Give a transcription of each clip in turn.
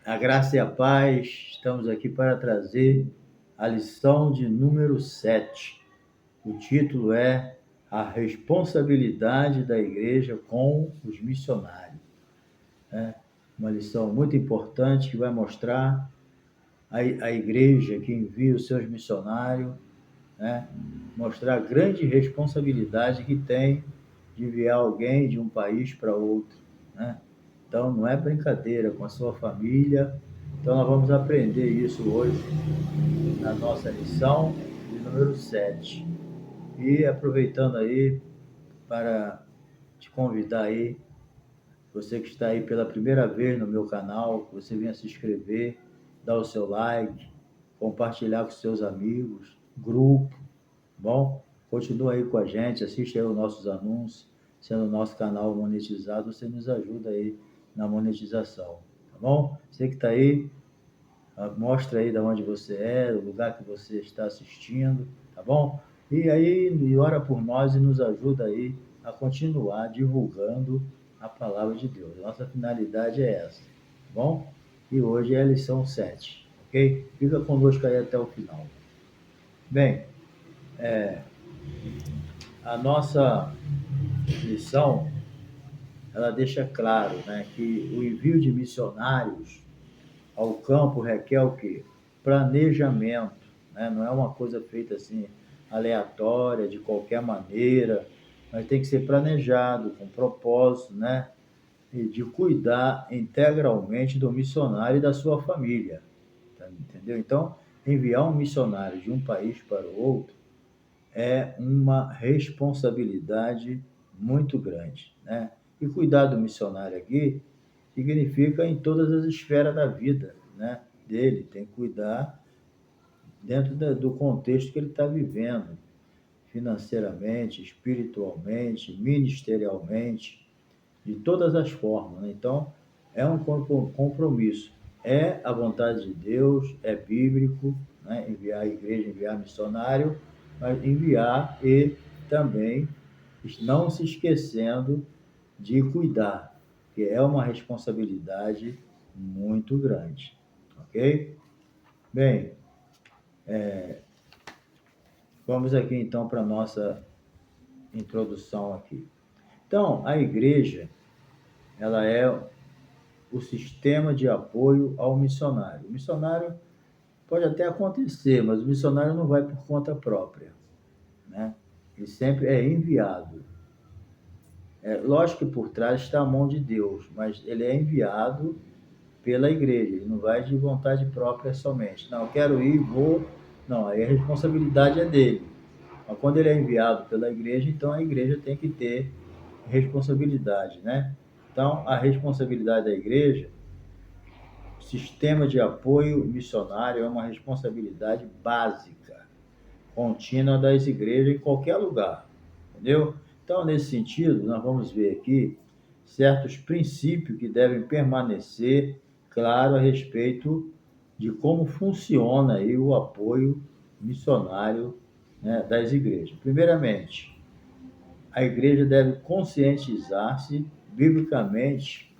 A graça e a paz, estamos aqui para trazer a lição de número 7. O título é A Responsabilidade da Igreja com os Missionários. Uma lição muito importante que vai mostrar a igreja que envia os seus missionários, mostrar a grande responsabilidade que tem de enviar alguém de um país para outro. Então, não é brincadeira com a sua família. Então, nós vamos aprender isso hoje na nossa lição de número 7. E aproveitando aí para te convidar aí, você que está aí pela primeira vez no meu canal, que você venha se inscrever, dar o seu like, compartilhar com seus amigos, grupo, bom? Continua aí com a gente, assiste aí os nossos anúncios, sendo o nosso canal monetizado, você nos ajuda aí na monetização, tá bom? Você que está aí, mostra aí de onde você é, o lugar que você está assistindo, tá bom? E aí, ora por nós e nos ajuda aí a continuar divulgando a palavra de Deus. Nossa finalidade é essa, tá bom? E hoje é a lição 7, ok? Fica conosco aí até o final. Bem, a nossa lição, ela deixa claro, que o envio de missionários ao campo requer o quê? Planejamento, Não é uma coisa feita assim aleatória, de qualquer maneira, mas tem que ser planejado, com propósito, E de cuidar integralmente do missionário e da sua família, entendeu? Então, enviar um missionário de um país para o outro é uma responsabilidade muito grande, E cuidar do missionário aqui significa em todas as esferas da vida, dele. Tem que cuidar dentro do contexto que ele está vivendo, financeiramente, espiritualmente, ministerialmente, de todas as formas, Então, é um compromisso. É a vontade de Deus, é bíblico, enviar a igreja, enviar missionário, mas enviar e também não se esquecendo de cuidar, que é uma responsabilidade muito grande, ok? Bem, vamos aqui então para a nossa introdução aqui. Então, a igreja, ela é o sistema de apoio ao missionário. O missionário pode até acontecer, mas o missionário não vai por conta própria, Ele sempre é enviado. Lógico que por trás está a mão de Deus, mas ele é enviado pela igreja, ele não vai de vontade própria somente. Não, eu quero ir, vou. Não, aí a responsabilidade é dele. Mas quando ele é enviado pela igreja, então a igreja tem que ter responsabilidade, Então, a responsabilidade da igreja, o sistema de apoio missionário é uma responsabilidade básica, contínua das igrejas em qualquer lugar, entendeu? Então, nesse sentido, nós vamos ver aqui certos princípios que devem permanecer claro a respeito de como funciona aí o apoio missionário, das igrejas. Primeiramente, a igreja deve conscientizar-se biblicamente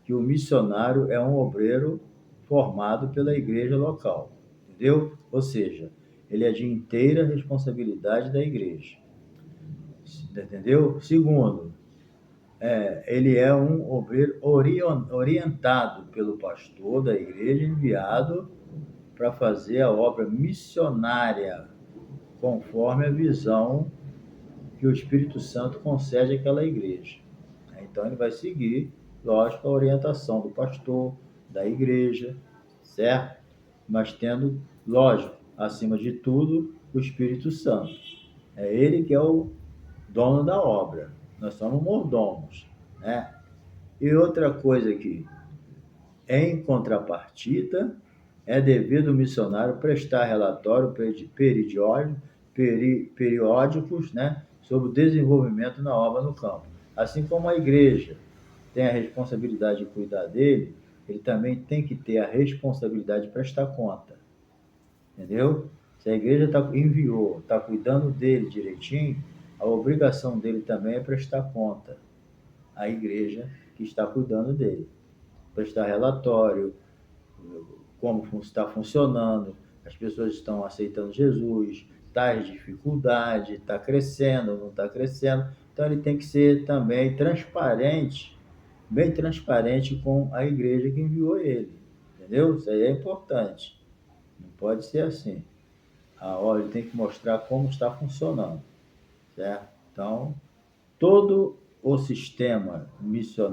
que o missionário é um obreiro formado pela igreja local, entendeu? Ou seja, ele é de inteira responsabilidade da igreja, entendeu? Segundo, ele é um obreiro orientado pelo pastor da igreja, enviado para fazer a obra missionária, conforme a visão que o Espírito Santo concede àquela igreja. Então, ele vai seguir, lógico, a orientação do pastor, da igreja, certo? Mas tendo, lógico, acima de tudo, o Espírito Santo. É ele que é o dono da obra. Nós somos mordomos, E outra coisa aqui, em contrapartida, é dever do missionário prestar relatório periódicos, sobre o desenvolvimento na obra no campo. Assim como a igreja tem a responsabilidade de cuidar dele, ele também tem que ter a responsabilidade de prestar conta, entendeu? Se a igreja enviou, está cuidando dele direitinho, a obrigação dele também é prestar conta à igreja que está cuidando dele. Prestar relatório, como está funcionando, as pessoas estão aceitando Jesus, está as dificuldades, está crescendo, não está crescendo. Então ele tem que ser também transparente, bem transparente com a igreja que enviou ele. Entendeu? Isso aí é importante. Não pode ser assim. A hora ele tem que mostrar como está funcionando, certo? Então, todo o sistema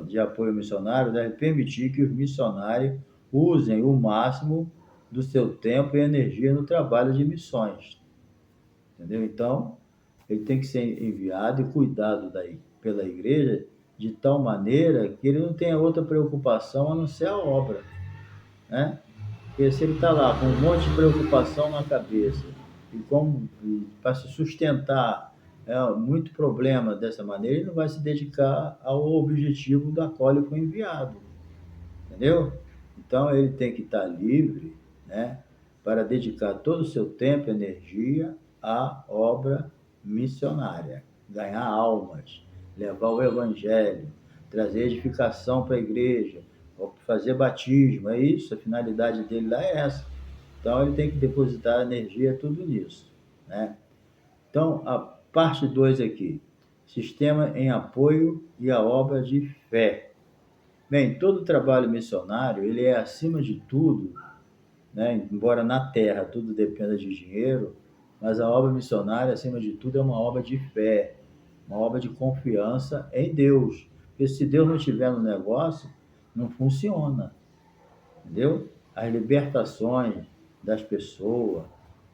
de apoio missionário deve permitir que os missionários usem o máximo do seu tempo e energia no trabalho de missões, entendeu? Então, ele tem que ser enviado e cuidado pela igreja de tal maneira que ele não tenha outra preocupação a não ser a obra, né? Porque se ele está lá com um monte de preocupação na cabeça e para se sustentar muito problema dessa maneira, ele não vai se dedicar ao objetivo da qual ele foi enviado, entendeu? Então ele tem que estar livre, né, para dedicar todo o seu tempo e energia à obra missionária, ganhar almas, levar o evangelho, trazer edificação para a igreja, fazer batismo, é isso, a finalidade dele lá é essa. Então ele tem que depositar energia tudo nisso, né? Então a parte 2 aqui, sistema em apoio e a obra de fé. Bem, todo trabalho missionário, ele é acima de tudo, né? Embora na terra tudo dependa de dinheiro, mas a obra missionária, acima de tudo, é uma obra de fé, uma obra de confiança em Deus. Porque se Deus não estiver no negócio, não funciona, entendeu? As libertações das pessoas,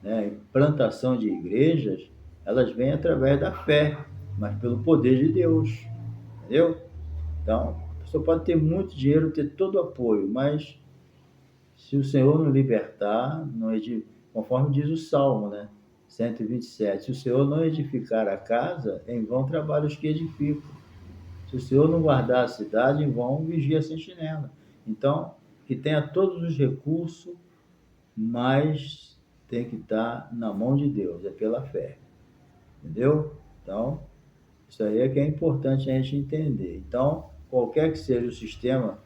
né? Implantação de igrejas, elas vêm através da fé, mas pelo poder de Deus, entendeu? Então, a pessoa pode ter muito dinheiro, ter todo o apoio, mas se o Senhor não libertar, conforme diz o Salmo, né? 127, se o Senhor não edificar a casa, em vão trabalham os que edificam. Se o Senhor não guardar a cidade, em vão vigia a sentinela. Então, que tenha todos os recursos, mas tem que estar na mão de Deus, é pela fé. Entendeu? Então, isso aí é que é importante a gente entender. Então, qualquer que seja o sistema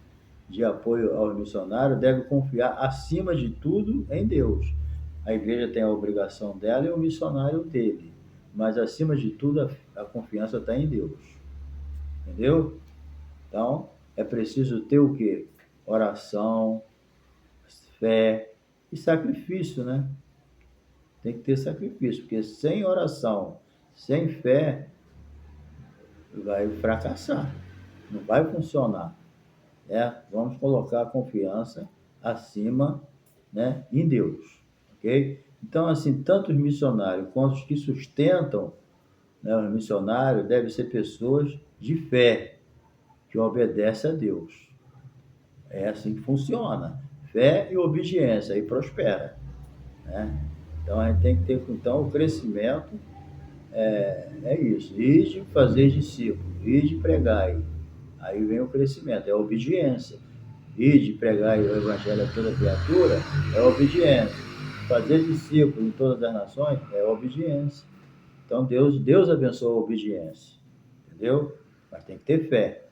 de apoio aos missionários, deve confiar, acima de tudo, em Deus. A igreja tem a obrigação dela e o missionário dele. Mas, acima de tudo, a confiança está em Deus. Entendeu? Então, é preciso ter o quê? Oração, fé e sacrifício, né? Tem que ter sacrifício, porque sem oração, sem fé, vai fracassar, não vai funcionar. Vamos colocar a confiança acima, né, em Deus, ok? Então, assim, tanto os missionários quanto os que sustentam, né, os missionários devem ser pessoas de fé, que obedecem a Deus. É assim que funciona. Fé e obediência, aí prospera, né? Então, a gente tem que ter, então, o crescimento é isso. Ide fazer discípulos, ide pregar. Aí vem o crescimento, é a obediência. Ide pregar o evangelho a toda criatura é obediência. Fazer discípulos em todas as nações é obediência. Então Deus abençoa a obediência, entendeu? Mas tem que ter fé.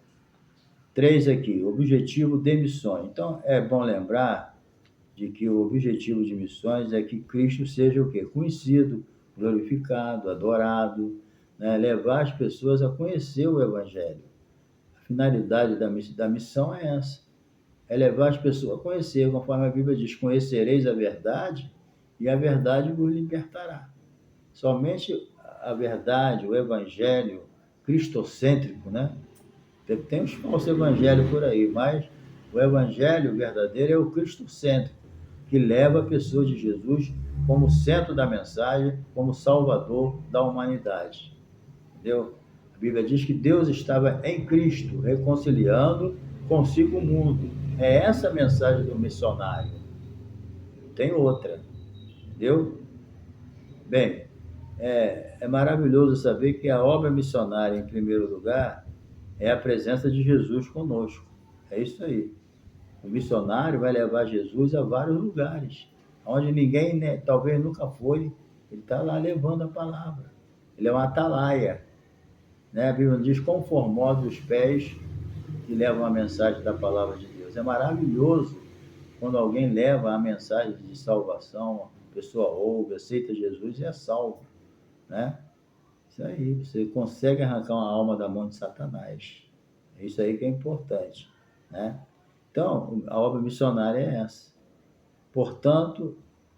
3 aqui, objetivo de missões. Então é bom lembrar de que o objetivo de missões é que Cristo seja o quê? Conhecido, glorificado, adorado, né? Levar as pessoas a conhecer o evangelho. A finalidade da missão é essa. É levar as pessoas a conhecer, conforme a Bíblia diz, conhecereis a verdade e a verdade vos libertará. Somente a verdade, o evangelho cristocêntrico, né? Tem os falsos evangelhos por aí, mas o evangelho verdadeiro é o cristocêntrico, que leva a pessoa de Jesus como centro da mensagem, como salvador da humanidade. Entendeu? A Bíblia diz que Deus estava em Cristo, reconciliando consigo o mundo. É essa a mensagem do missionário. Tem outra. Entendeu? Bem, é maravilhoso saber que a obra missionária, em primeiro lugar, é a presença de Jesus conosco. É isso aí. O missionário vai levar Jesus a vários lugares, onde ninguém, né, talvez nunca foi. Ele está lá levando a palavra. Ele é uma atalaia. Né? A Bíblia diz, conformosos os pés que levam a mensagem da palavra de Deus. É maravilhoso quando alguém leva a mensagem de salvação, a pessoa ouve, aceita Jesus e é salvo, né? Isso aí, você consegue arrancar uma alma da mão de Satanás. É isso aí que é importante, né? Então, a obra missionária é essa. Portanto,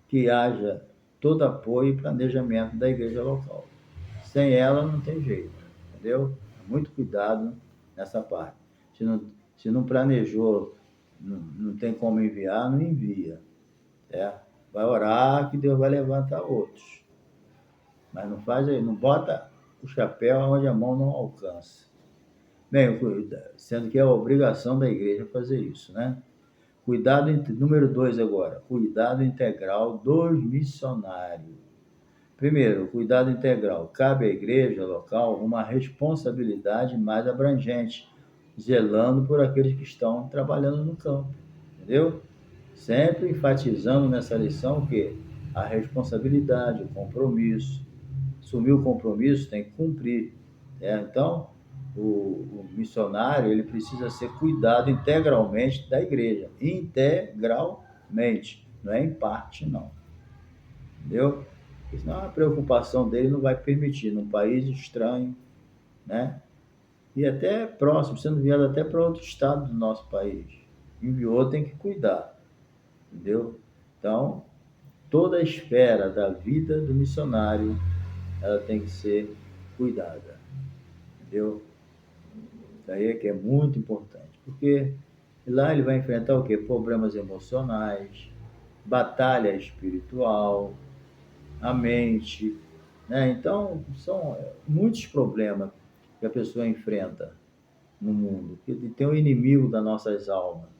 que haja todo apoio e planejamento da igreja local. Sem ela não tem jeito, entendeu? Muito cuidado nessa parte. Se não, se não planejou, não tem como enviar, não envia. É? Vai orar que Deus vai levantar outros. Mas não faz aí, não bota o chapéu onde a mão não alcança. Bem, sendo que é a obrigação da igreja fazer isso, né? Cuidado, número 2 agora, cuidado integral dos missionários. Primeiro, cuidado integral. Cabe à igreja local uma responsabilidade mais abrangente, zelando por aqueles que estão trabalhando no campo, entendeu? Sempre enfatizando nessa lição o quê? A responsabilidade, o compromisso. Assumir o compromisso tem que cumprir. Então, o missionário ele precisa ser cuidado integralmente da igreja. Integralmente. Não é em parte, não. Entendeu? Porque senão a preocupação dele não vai permitir, num país estranho, né? E até próximo, sendo enviado até para outro estado do nosso país. Enviou, tem que cuidar, entendeu? Então, toda a esfera da vida do missionário, ela tem que ser cuidada, entendeu? Isso aí é que é muito importante, porque lá ele vai enfrentar o quê? Problemas emocionais, batalha espiritual, a mente, né? Então, são muitos problemas que a pessoa enfrenta no mundo, que tem o inimigo das nossas almas.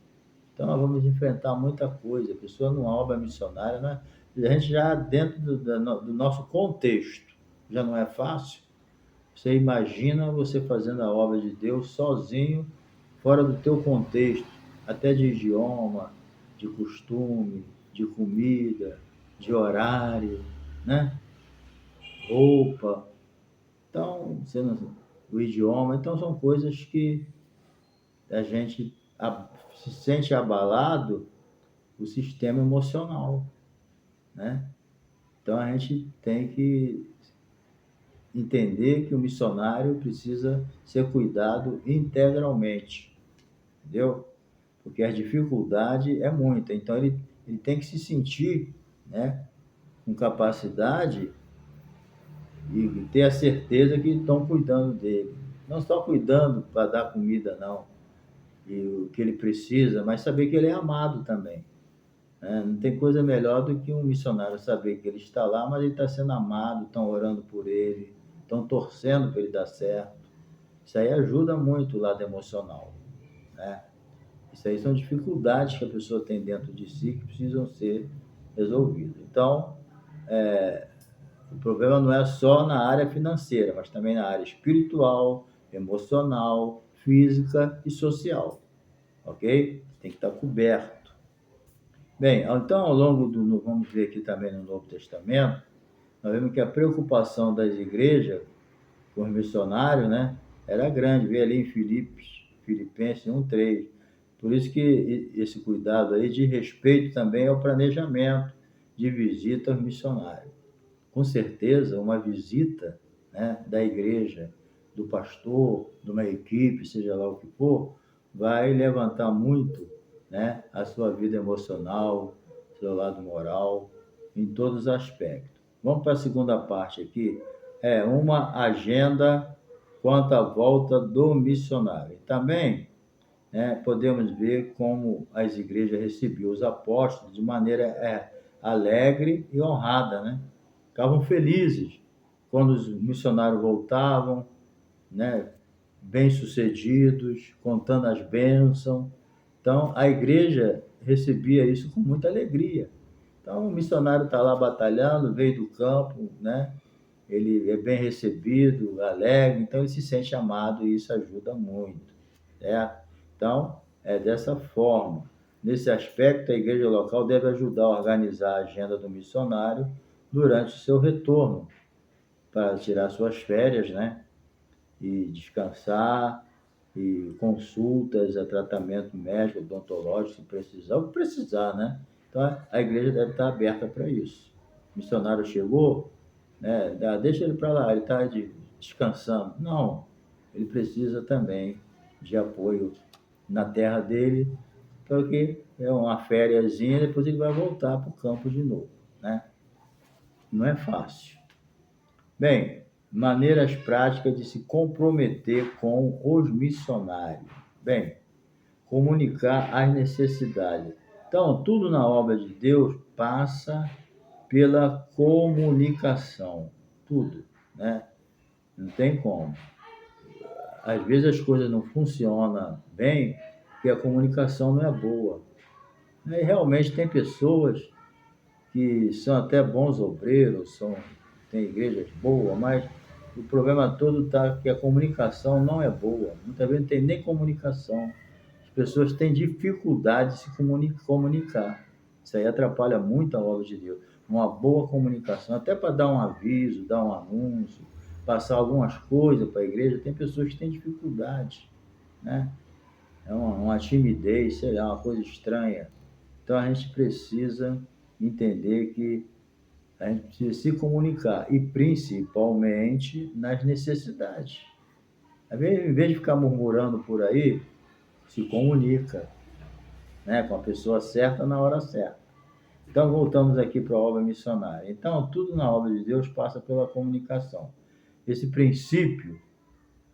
Então, nós vamos enfrentar muita coisa. A pessoa numa obra missionária, né? A gente já dentro do nosso contexto, já não é fácil. Você imagina você fazendo a obra de Deus sozinho, fora do teu contexto, até de idioma, de costume, de comida, de horário, né? Roupa. Então, o idioma, então são coisas que a gente se sente abalado o sistema emocional, né? Então a gente tem que entender que o missionário precisa ser cuidado integralmente, entendeu? Porque a dificuldade é muita, então ele tem que se sentir, né, com capacidade e ter a certeza que estão cuidando dele. Não só cuidando para dar comida, não, e o que ele precisa, mas saber que ele é amado também. Né? Não tem coisa melhor do que um missionário saber que ele está lá, mas ele está sendo amado, estão orando por ele, estão torcendo para ele dar certo. Isso aí ajuda muito o lado emocional, né? Isso aí são dificuldades que a pessoa tem dentro de si que precisam ser resolvidas. Então, o problema não é só na área financeira, mas também na área espiritual, emocional, física e social, ok? Tem que estar coberto. Bem, então ao longo vamos ver aqui também no Novo Testamento, nós vemos que a preocupação das igrejas com os missionários, né, era grande. Vê ali em Filipenses 1:3. Por isso que esse cuidado aí de respeito também ao planejamento de visita aos missionários. Com certeza, uma visita, né, da igreja, do pastor, de uma equipe, seja lá o que for, vai levantar muito, né, a sua vida emocional, seu lado moral, em todos os aspectos. Vamos para a segunda parte aqui. É uma agenda quanto à volta do missionário. Também, né, podemos ver como as igrejas recebiam os apóstolos de maneira alegre e honrada, né? Ficavam felizes quando os missionários voltavam, né, bem-sucedidos, contando as bênçãos. Então, a igreja recebia isso com muita alegria. Então, o missionário está lá batalhando, veio do campo, né? Ele é bem recebido, alegre, então ele se sente amado e isso ajuda muito, certo? Então, é dessa forma. Nesse aspecto, a igreja local deve ajudar a organizar a agenda do missionário durante o seu retorno, para tirar suas férias, né? E descansar, e consultas, a tratamento médico, odontológico, se precisar, o que precisar, né? Então, a igreja deve estar aberta para isso. O missionário chegou, né? Deixa ele para lá, ele está descansando. Não, ele precisa também de apoio na terra dele, porque é uma fériasinha, depois ele vai voltar para o campo de novo, né? Não é fácil. Bem, maneiras práticas de se comprometer com os missionários. Bem, comunicar as necessidades. Então, tudo na obra de Deus passa pela comunicação. Tudo, né? Não tem como. Às vezes as coisas não funcionam bem porque a comunicação não é boa. E realmente tem pessoas que são até bons obreiros, tem igrejas boas, mas o problema todo está que a comunicação não é boa. Muitas vezes não tem nem comunicação. As pessoas têm dificuldade de se comunicar. Isso aí atrapalha muito a obra de Deus. Uma boa comunicação, até para dar um aviso, dar um anúncio, passar algumas coisas para a igreja, tem pessoas que têm dificuldade, né? É uma timidez, sei lá, uma coisa estranha. Então a gente precisa entender que a gente precisa se comunicar e principalmente nas necessidades. Às vezes, em vez de ficar murmurando por aí, se comunica, né, com a pessoa certa na hora certa. Então voltamos aqui para a obra missionária. Então tudo na obra de Deus passa pela comunicação. Esse princípio,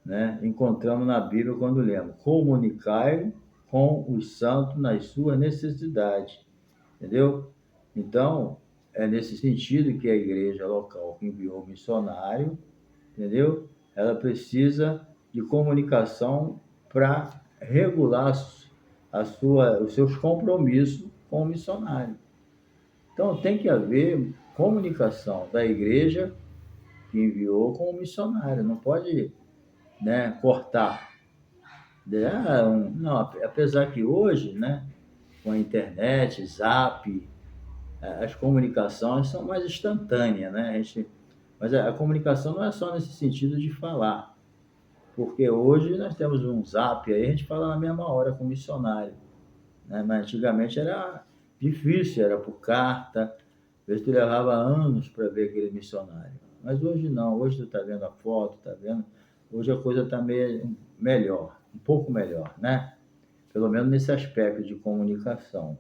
né, encontramos na Bíblia quando lemos: comunicai com os santos nas suas necessidades. Entendeu? Então, é nesse sentido que a igreja local que enviou o missionário, entendeu? Ela precisa de comunicação para regular os seus compromissos com o missionário. Então, tem que haver comunicação da igreja que enviou com o missionário. Não pode, né, cortar. Não, apesar que hoje, né, com a internet, Zap, as comunicações são mais instantâneas, né? Mas a comunicação não é só nesse sentido de falar, porque hoje nós temos um Zap aí, a gente fala na mesma hora com o missionário, né? Mas antigamente era difícil, era por carta, às vezes tu levava anos para ver aquele missionário. Mas hoje não, hoje tu está vendo a foto, está vendo? Hoje a coisa está melhor, um pouco melhor, né? Pelo menos nesse aspecto de comunicação.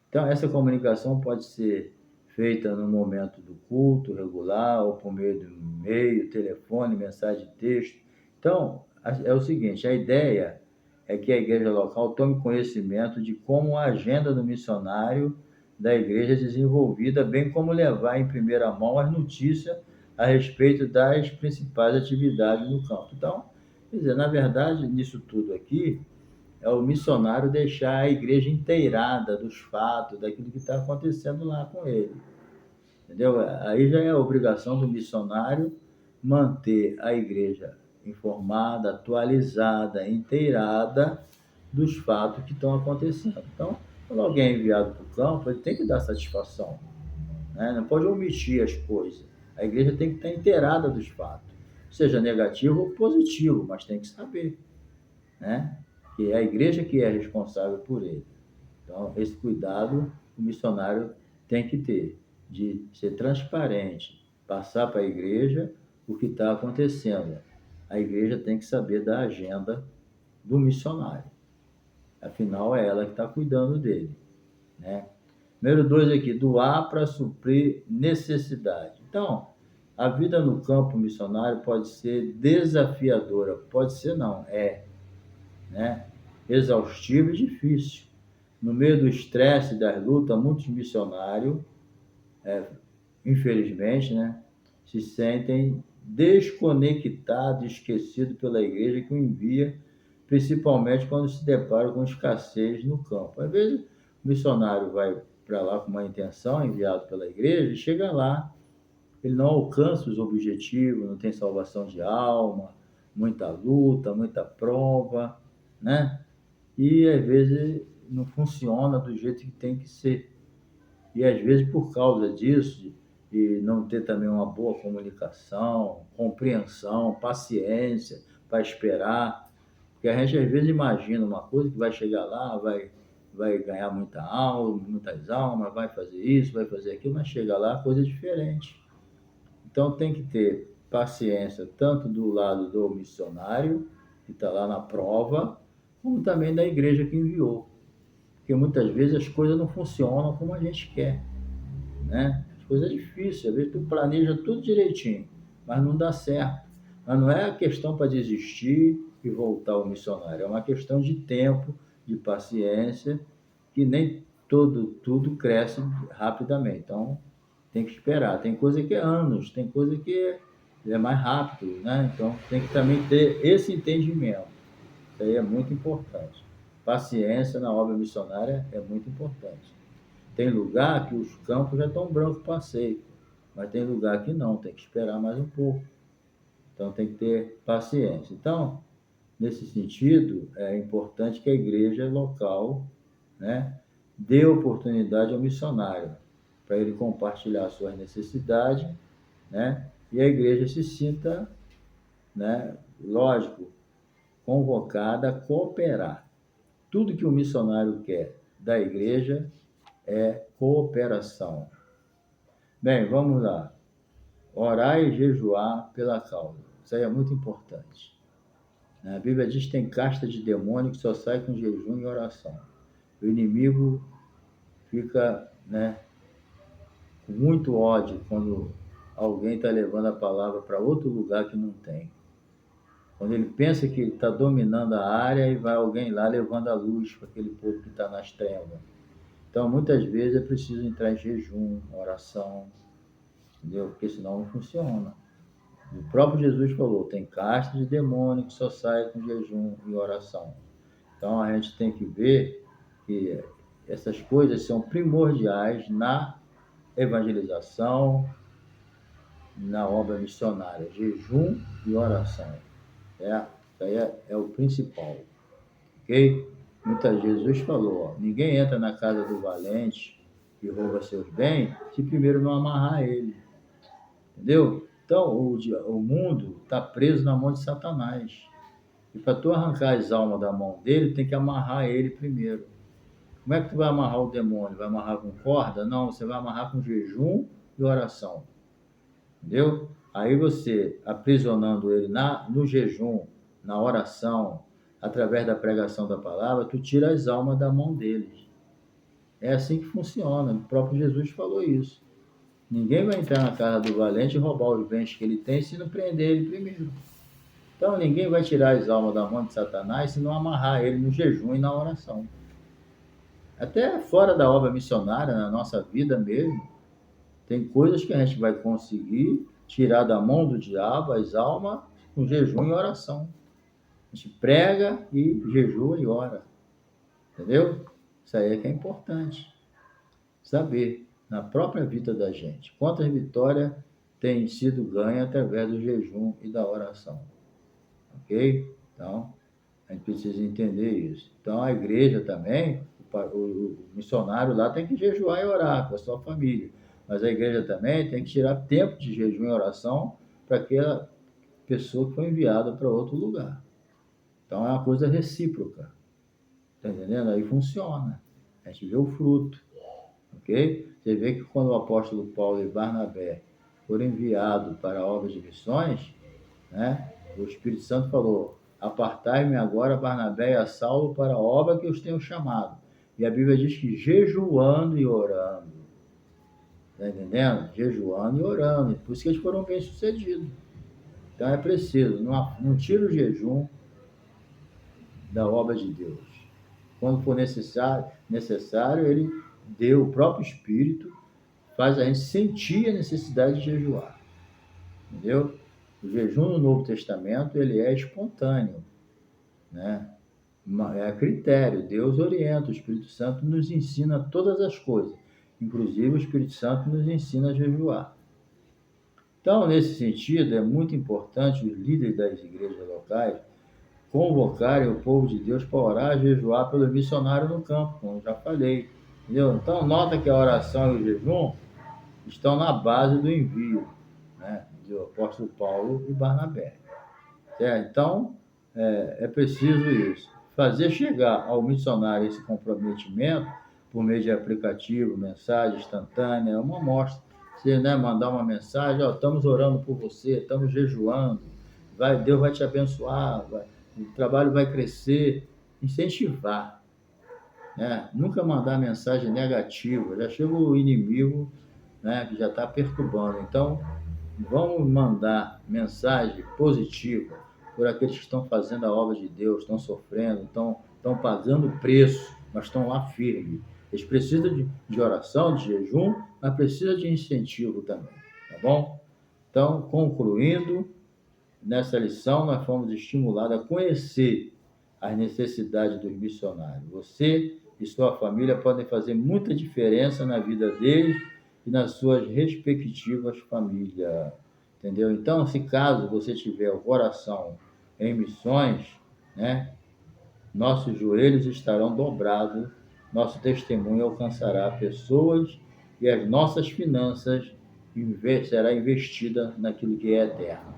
Então, essa comunicação pode ser feita no momento do culto regular, ou por meio de e-mail, telefone, mensagem de texto. Então, é o seguinte: a ideia é que a igreja local tome conhecimento de como a agenda do missionário da igreja é desenvolvida, bem como levar em primeira mão as notícias a respeito das principais atividades no campo. Então, quer dizer, na verdade, nisso tudo aqui, é o missionário deixar a igreja inteirada dos fatos, daquilo que está acontecendo lá com ele. Entendeu? Aí já é a obrigação do missionário manter a igreja informada, atualizada, inteirada dos fatos que estão acontecendo. Então, quando alguém é enviado para o campo, ele tem que dar satisfação, né? Não pode omitir as coisas. A igreja tem que estar inteirada dos fatos, seja negativo ou positivo, mas tem que saber, né? Que é a igreja que é responsável por ele. Então, esse cuidado o missionário tem que ter, de ser transparente, passar para a igreja o que está acontecendo. A igreja tem que saber da agenda do missionário. Afinal, é ela que está cuidando dele, né? Número 2 aqui, doar para suprir necessidade. Então, a vida no campo missionário pode ser desafiadora, pode ser não, né? Exaustivo e difícil. No meio do estresse das lutas, muitos missionários, infelizmente, né, se sentem desconectados, esquecidos pela igreja que o envia, principalmente quando se depara com escassez no campo. Às vezes, o missionário vai para lá com uma intenção, enviado pela igreja, e chega lá, ele não alcança os objetivos, não tem salvação de alma, muita luta, muita prova, né? E às vezes não funciona do jeito que tem que ser. E às vezes por causa disso, e não ter também uma boa comunicação, compreensão, paciência para esperar, Porque a gente às vezes imagina uma coisa que vai chegar lá, vai ganhar muitas almas, vai fazer isso, vai fazer aquilo, mas chega lá, coisa diferente. Então tem que ter paciência, tanto do lado do missionário, que está lá na prova, como também da igreja que enviou. Porque muitas vezes as coisas não funcionam como a gente quer, né? As coisas é difíceis, às vezes tu planeja tudo direitinho, mas não dá certo. Mas não é a questão para desistir e voltar ao missionário, é uma questão de tempo, de paciência, que nem tudo cresce rapidamente. Então, tem que esperar. Tem coisa que é anos, tem coisa que é mais rápido, né? Então, tem que também ter esse entendimento. Isso aí é muito importante. Paciência na obra missionária é muito importante. Tem lugar que os campos já estão brancos para seco, mas tem lugar que não, tem que esperar mais um pouco. Então, tem que ter paciência. Então, nesse sentido, é importante que a igreja local, né, dê oportunidade ao missionário para ele compartilhar suas necessidades, né, e a igreja se sinta, né, lógico, convocada a cooperar. Tudo que o missionário quer da igreja é cooperação. Bem, vamos lá. Orar e jejuar pela causa. Isso aí é muito importante. A Bíblia diz que tem casta de demônio que só sai com jejum e oração. O inimigo fica, né, com muito ódio quando alguém está levando a palavra para outro lugar que não tem. Quando ele pensa que está dominando a área e vai alguém lá levando a luz para aquele povo que está nas trevas. Então, muitas vezes é preciso entrar em jejum, oração, entendeu? Porque senão não funciona. O próprio Jesus falou, tem casta de demônio que só sai com jejum e oração. Então, a gente tem que ver que essas coisas são primordiais na evangelização, na obra missionária, jejum e oração. Isso aí é o principal, ok? Muitas vezes Jesus falou, ó, ninguém entra na casa do valente e rouba seus bens se primeiro não amarrar ele, entendeu? Então, o mundo está preso na mão de Satanás. E para tu arrancar as almas da mão dele, tem que amarrar ele primeiro. Como é que tu vai amarrar o demônio? Vai amarrar com corda? Não, você vai amarrar com jejum e oração. Entendeu? Aí você, aprisionando ele no jejum, na oração, através da pregação da palavra, tu tira as almas da mão deles. É assim que funciona. O próprio Jesus falou isso. Ninguém vai entrar na casa do valente e roubar os bens que ele tem se não prender ele primeiro. Então ninguém vai tirar as almas da mão de Satanás se não amarrar ele no jejum e na oração. Até fora da obra missionária, na nossa vida mesmo, tem coisas que a gente vai conseguir tirar da mão do diabo as almas com jejum e oração. A gente prega e jejua e ora. Entendeu? Isso aí é que é importante. Saber, na própria vida da gente, quantas vitórias têm sido ganhas através do jejum e da oração. Ok? Então, a gente precisa entender isso. Então, a igreja também, o missionário lá tem que jejuar e orar com a sua família. Mas a igreja também tem que tirar tempo de jejum e oração para aquela pessoa que foi enviada para outro lugar. Então, é uma coisa recíproca. Está entendendo? Aí funciona. A gente vê o fruto. Ok? Você vê que quando o apóstolo Paulo e Barnabé foram enviados para a obra de missões, né, o Espírito Santo falou, apartai-me agora Barnabé e a Saulo para a obra que os tenho chamado. E a Bíblia diz que jejuando e orando. Está entendendo? Jejuando e orando. Por isso que eles foram bem-sucedidos. Então é preciso, não tira o jejum da obra de Deus. Quando for necessário, ele deu o próprio Espírito, faz a gente sentir a necessidade de jejuar. Entendeu? O jejum no Novo Testamento, ele é espontâneo, né? É critério, Deus orienta, o Espírito Santo nos ensina todas as coisas, inclusive o Espírito Santo nos ensina a jejuar. Então, nesse sentido, é muito importante os líderes das igrejas locais convocarem o povo de Deus para orar e jejuar pelos missionários no campo, como já falei. Entendeu? Então, nota que a oração e o jejum estão na base do envio, né, do apóstolo Paulo e Barnabé. Certo? Então, é preciso isso. Fazer chegar ao missionário esse comprometimento por meio de aplicativo, mensagem instantânea, é uma amostra. Você, né, mandar uma mensagem, ó, estamos orando por você, estamos jejuando, Deus vai te abençoar, o trabalho vai crescer. Incentivar, né? Nunca mandar mensagem negativa, já chega o inimigo, né, que já está perturbando. Então, vamos mandar mensagem positiva por aqueles que estão fazendo a obra de Deus, estão sofrendo, estão pagando o preço, mas estão lá firmes. Eles precisam de oração, de jejum, mas precisam de incentivo também, tá bom? Então, concluindo, nessa lição nós fomos estimulados a conhecer as necessidades dos missionários. Você e sua família podem fazer muita diferença na vida deles e nas suas respectivas famílias, entendeu? Então, se caso você tiver o coração em missões, né, nossos joelhos estarão dobrados, nosso testemunho alcançará pessoas e as nossas finanças será investida naquilo que é eterno.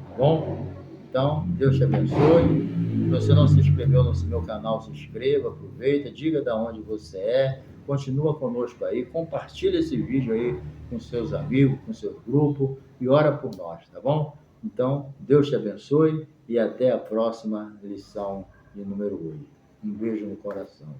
Tá bom? Então, Deus te abençoe. Se você não se inscreveu no meu canal, se inscreva, aproveita, diga de onde você é, continua conosco aí, compartilha esse vídeo aí com seus amigos, com seu grupo e ora por nós, tá bom? Então, Deus te abençoe e até a próxima lição de número 8. Um beijo no coração.